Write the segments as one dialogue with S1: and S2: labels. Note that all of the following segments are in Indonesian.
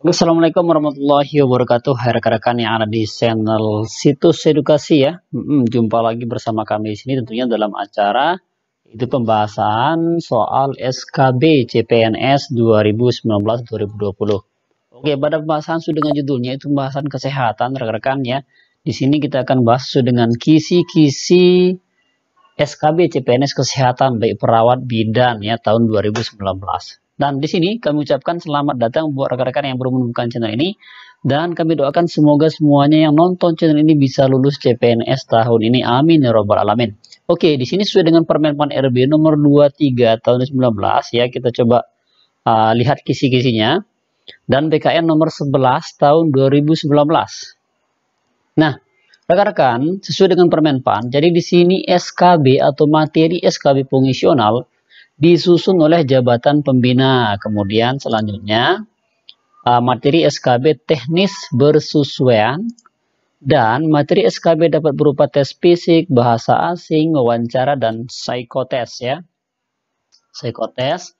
S1: Assalamualaikum warahmatullahi wabarakatuh. Hai rekan-rekan yang ada di channel Situs Edukasi ya. Jumpa lagi bersama kami di sini tentunya dalam acara itu pembahasan soal SKB CPNS 2019-2020. Oke, pada pembahasan sesuai dengan judulnya itu pembahasan kesehatan rekan-rekan ya. Di sini kita akan bahas sesuai dengan kisi-kisi SKB CPNS kesehatan baik perawat bidan ya tahun 2019. Dan di sini kami ucapkan selamat datang buat rekan-rekan yang baru menemukan channel ini, dan kami doakan semoga semuanya yang nonton channel ini bisa lulus CPNS tahun ini. Amin ya robbal alamin. Oke, di sini sesuai dengan Permenpan RB nomor 23 tahun 2019 ya, kita coba lihat kisi-kisinya, dan BKN nomor 11 tahun 2019. Nah, rekan-rekan, sesuai dengan Permenpan, jadi di sini SKB atau materi SKB fungsional disusun oleh jabatan pembina. Kemudian selanjutnya materi SKB teknis bersesuaian, dan materi SKB dapat berupa tes fisik, bahasa asing, wawancara, dan psikotes ya. Psikotes.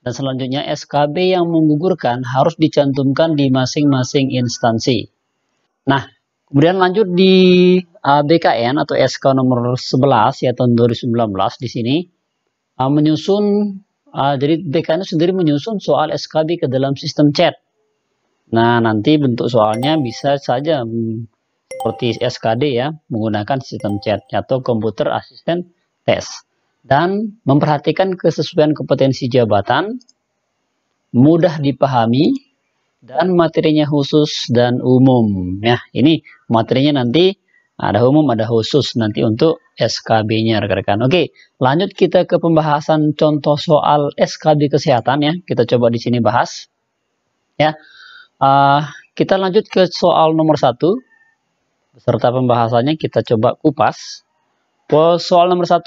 S1: Dan selanjutnya SKB yang menggugurkan harus dicantumkan di masing-masing instansi. Nah, kemudian lanjut di BKN atau SK nomor 11 ya tahun 2019 di sini menyusun, jadi BKN sendiri menyusun soal SKB ke dalam sistem chat. Nah, nanti bentuk soalnya bisa saja seperti SKD ya, menggunakan sistem chat atau komputer asisten tes. Dan memperhatikan kesesuaian kompetensi jabatan, mudah dipahami, dan materinya khusus dan umum. Ya, ini materinya nanti ada umum, ada khusus nanti untuk SKB-nya rekan-rekan. Oke, lanjut kita ke pembahasan contoh soal SKB kesehatan ya. Kita coba di sini bahas. Ya, kita lanjut ke soal nomor 1 beserta pembahasannya. Kita coba kupas. Soal nomor 1,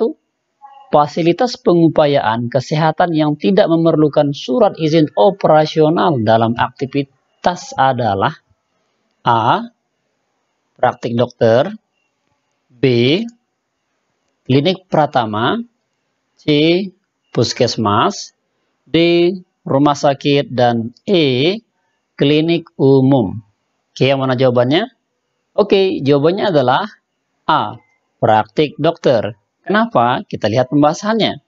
S1: fasilitas pengupayaan kesehatan yang tidak memerlukan surat izin operasional dalam aktivitas adalah A. Praktik dokter, B. Klinik Pratama, C. Puskesmas, D. Rumah sakit, dan E. Klinik umum. Oke, yang mana jawabannya? Oke, jawabannya adalah A. Praktik dokter. Kenapa? Kita lihat pembahasannya.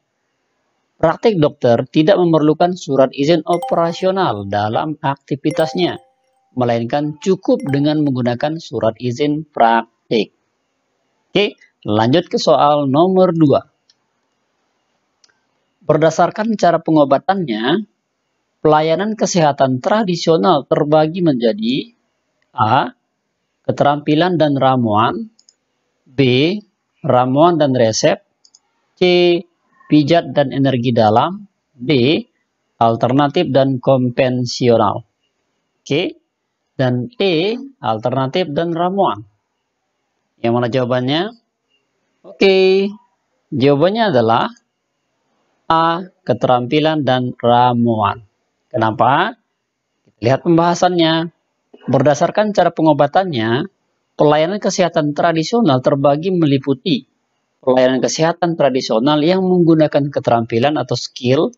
S1: Praktik dokter tidak memerlukan surat izin operasional dalam aktivitasnya, melainkan cukup dengan menggunakan surat izin praktik. Oke, lanjut ke soal nomor 2. Berdasarkan cara pengobatannya, pelayanan kesehatan tradisional terbagi menjadi A. Keterampilan dan ramuan, B. Ramuan dan resep, C. Pijat dan energi dalam, D. Alternatif dan konvensional. Oke, dan E. Alternatif dan ramuan. Yang mana jawabannya? Oke, jawabannya adalah A. Keterampilan dan ramuan. Kenapa? Kita lihat pembahasannya. Berdasarkan cara pengobatannya, pelayanan kesehatan tradisional terbagi meliputi pelayanan kesehatan tradisional yang menggunakan keterampilan atau skill,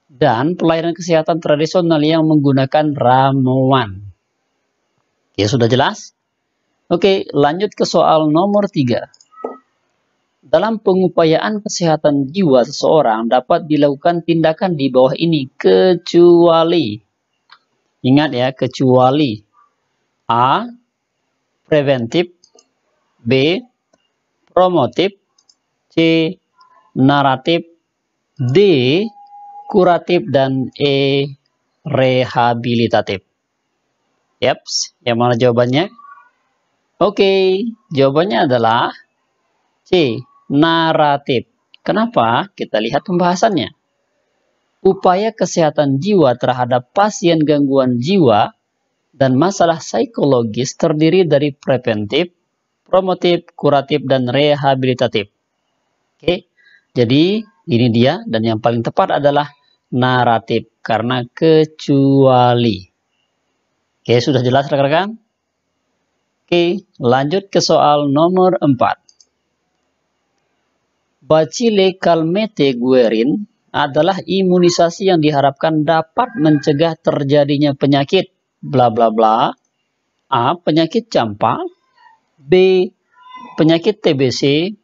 S1: dan pelayanan kesehatan tradisional yang menggunakan ramuan. Ya, sudah jelas? Oke, lanjut ke soal nomor 3. Dalam pengupayaan kesehatan jiwa seseorang dapat dilakukan tindakan di bawah ini kecuali, ingat ya, kecuali A. Preventif, B. Promotif, C. Naratif, D. Kuratif, dan E. Rehabilitatif. Yaps, yang mana jawabannya? Oke, jawabannya adalah C. Naratif. Kenapa? Kita lihat pembahasannya. Upaya kesehatan jiwa terhadap pasien gangguan jiwa dan masalah psikologis terdiri dari preventif, promotif, kuratif, dan rehabilitatif. Oke, jadi ini dia, dan yang paling tepat adalah naratif karena kecuali. Oke, sudah jelas rekan-rekan? Oke, lanjut ke soal nomor 4. Bacille Calmette-Guerin adalah imunisasi yang diharapkan dapat mencegah terjadinya penyakit bla bla bla. A. Penyakit campak. B. Penyakit TBC.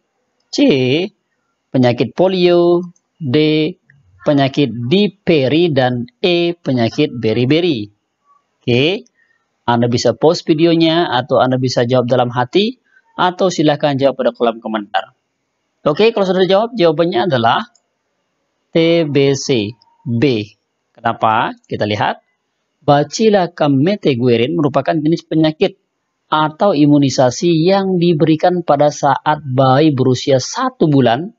S1: C. Penyakit polio. D. Penyakit difteri. Dan E. Penyakit beri-beri. Oke, Anda bisa pause videonya atau Anda bisa jawab dalam hati atau silahkan jawab pada kolom komentar. Oke, kalau sudah dijawab, jawabannya adalah TBC B. Kenapa? Kita lihat. Bacillus cameteguerin merupakan jenis penyakit atau imunisasi yang diberikan pada saat bayi berusia 1 bulan.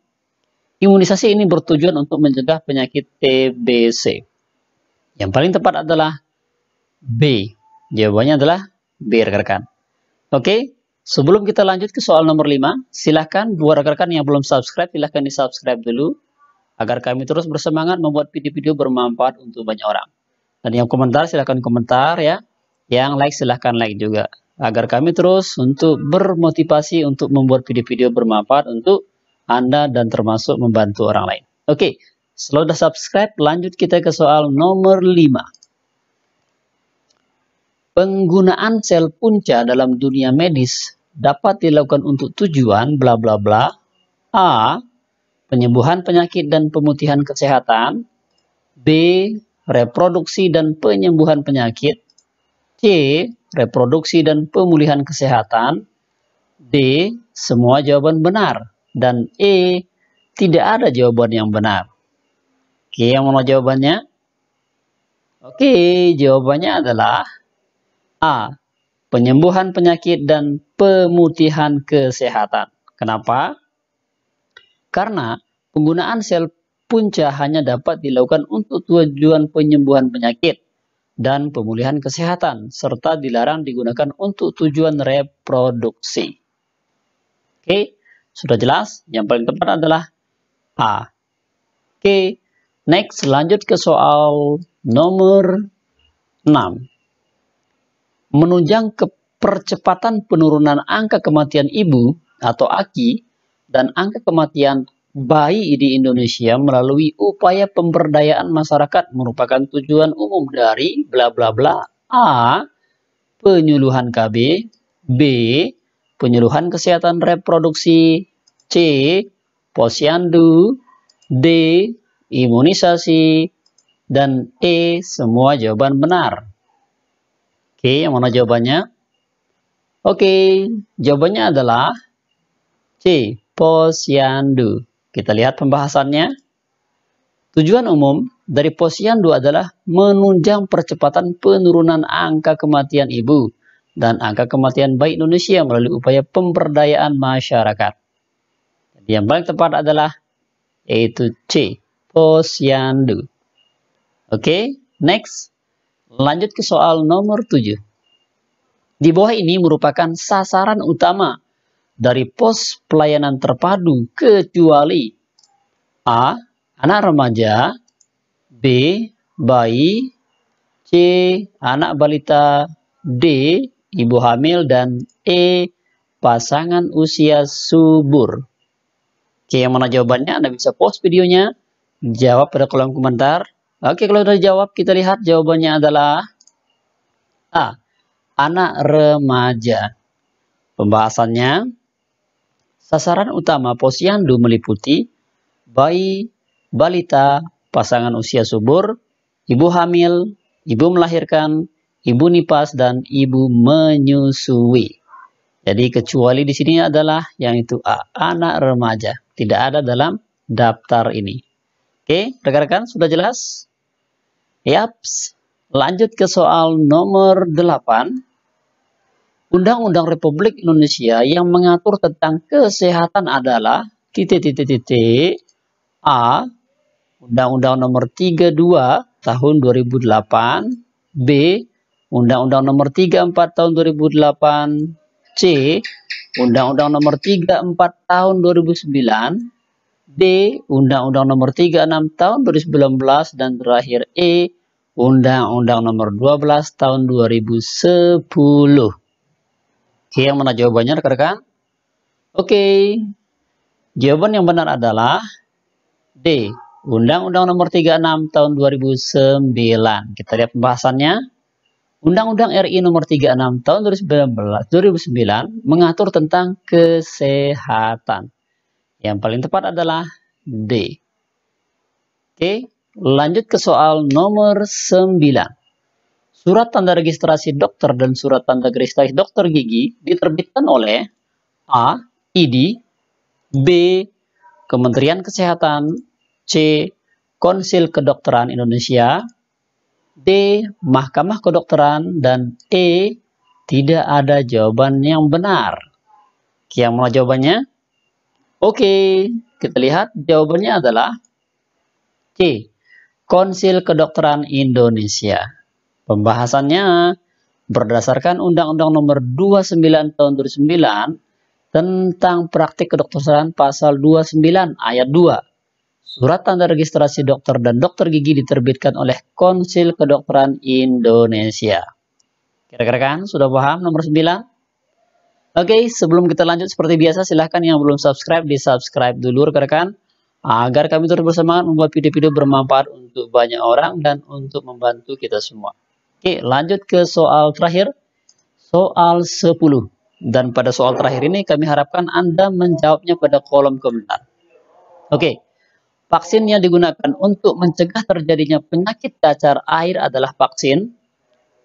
S1: Imunisasi ini bertujuan untuk mencegah penyakit TBC. Yang paling tepat adalah B. Jawabannya adalah B, rekan-rekan. Oke, sebelum kita lanjut ke soal nomor 5, silahkan buat rekan-rekan yang belum subscribe, silahkan di-subscribe dulu, agar kami terus bersemangat membuat video-video bermanfaat untuk banyak orang. Dan yang komentar, silahkan komentar ya. Yang like, silahkan like juga. Agar kami terus untuk bermotivasi untuk membuat video-video bermanfaat untuk Anda dan termasuk membantu orang lain. Oke, setelah sudah subscribe, lanjut kita ke soal nomor 5. Penggunaan sel punca dalam dunia medis dapat dilakukan untuk tujuan bla bla bla. A. Penyembuhan penyakit dan pemutihan kesehatan. B. Reproduksi dan penyembuhan penyakit. C. Reproduksi dan pemulihan kesehatan. D. Semua jawaban benar. Dan E. Tidak ada jawaban yang benar. Oke, yang mana jawabannya? Oke, jawabannya adalah A. Penyembuhan penyakit dan pemutihan kesehatan. Kenapa? Karena penggunaan sel punca hanya dapat dilakukan untuk tujuan penyembuhan penyakit dan pemulihan kesehatan, serta dilarang digunakan untuk tujuan reproduksi. Oke, sudah jelas? Yang paling tepat adalah A. Oke, next lanjut ke soal nomor 6. Menunjang percepatan penurunan angka kematian ibu atau AKI dan angka kematian bayi di Indonesia melalui upaya pemberdayaan masyarakat merupakan tujuan umum dari bla bla bla. A. Penyuluhan KB. B. Penyuluhan kesehatan reproduksi. C. Posyandu. D. Imunisasi. Dan E. Semua jawaban benar. Oke, yang mana jawabannya? Oke, jawabannya adalah C. Posyandu. Kita lihat pembahasannya. Tujuan umum dari posyandu adalah menunjang percepatan penurunan angka kematian ibu dan angka kematian bayi Indonesia melalui upaya pemberdayaan masyarakat. Yang paling tepat adalah yaitu C. Posyandu. Oke, next. Lanjut ke soal nomor 7. Di bawah ini merupakan sasaran utama dari pos pelayanan terpadu kecuali A. Anak remaja. B. Bayi. C. Anak balita. D. Ibu hamil. Dan E. Pasangan usia subur. Oke, yang mana jawabannya? Anda bisa pause videonya, jawab pada kolom komentar. Oke, kalau sudah dijawab, kita lihat jawabannya adalah A. Anak remaja. Pembahasannya, sasaran utama posyandu meliputi bayi, balita, pasangan usia subur, ibu hamil, ibu melahirkan, ibu nipas, dan ibu menyusui. Jadi kecuali di sini adalah yang itu A. Anak remaja. Tidak ada dalam daftar ini. Oke, rekan-rekan sudah jelas? Yaps, lanjut ke soal nomor 8. Undang-Undang Republik Indonesia yang mengatur tentang kesehatan adalah A. Undang-Undang nomor 32 tahun 2008. B. Undang-Undang nomor 34 tahun 2008. C. Undang-Undang nomor 34 tahun 2009. D. Undang-Undang nomor 36 tahun 2019. Dan terakhir E. Undang-Undang nomor 12 tahun 2010. Oke, yang mana jawabannya rekan-rekan? Oke, jawaban yang benar adalah D. Undang-Undang nomor 36 tahun 2009. Kita lihat pembahasannya. Undang-Undang RI Nomor 36 Tahun 2009 mengatur tentang kesehatan. Yang paling tepat adalah D. Oke, lanjut ke soal nomor 9. Surat tanda registrasi dokter dan surat tanda registrasi dokter gigi diterbitkan oleh A. ID, B. Kementerian Kesehatan, C. Konsil Kedokteran Indonesia, D. Mahkamah Kedokteran, dan E. Tidak ada jawaban yang benar. Yang mana jawabannya? Oke, kita lihat jawabannya adalah C. Konsil Kedokteran Indonesia. Pembahasannya berdasarkan Undang-Undang Nomor 29 Tahun 2009 tentang praktik kedokteran pasal 29 ayat 2. Surat tanda registrasi dokter dan dokter gigi diterbitkan oleh Konsil Kedokteran Indonesia. Kira-kira kan sudah paham nomor 9? Oke, sebelum kita lanjut seperti biasa silahkan yang belum subscribe di subscribe dulu rekan-rekan, agar kami terus bersemangat membuat video-video bermanfaat untuk banyak orang dan untuk membantu kita semua. Oke, lanjut ke soal terakhir, soal 10. Dan pada soal terakhir ini kami harapkan Anda menjawabnya pada kolom komentar. Oke, vaksin yang digunakan untuk mencegah terjadinya penyakit cacar air adalah vaksin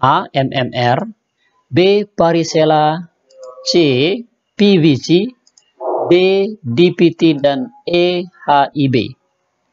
S1: A. MMR, B. Varicella, C. PVC, D. DPT, dan E. HIV.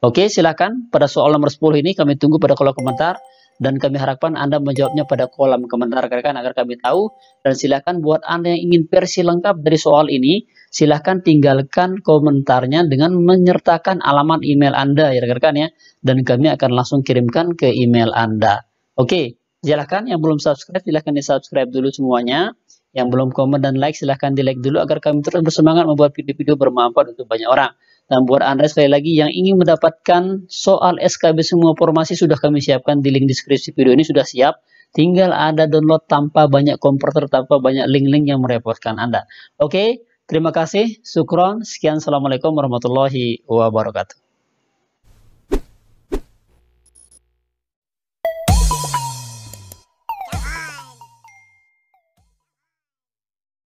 S1: Oke, silakan pada soal nomor 10 ini kami tunggu pada kolom komentar dan kami harapkan Anda menjawabnya pada kolom komentar rekan-rekan agar kami tahu. Dan silakan buat Anda yang ingin versi lengkap dari soal ini, silakan tinggalkan komentarnya dengan menyertakan alamat email Anda ya rekan-rekan ya, dan kami akan langsung kirimkan ke email Anda. Oke, silakan yang belum subscribe silahkan di subscribe dulu semuanya. Yang belum komen dan like silahkan di like dulu agar kami terus bersemangat membuat video-video bermanfaat untuk banyak orang. Dan buat Anda sekali lagi yang ingin mendapatkan soal SKB semua formasi sudah kami siapkan di link deskripsi video ini sudah siap. Tinggal Anda download tanpa banyak komputer, tanpa banyak link-link yang merepotkan Anda. Oke, terima kasih. Syukron. Sekian. Assalamualaikum warahmatullahi wabarakatuh.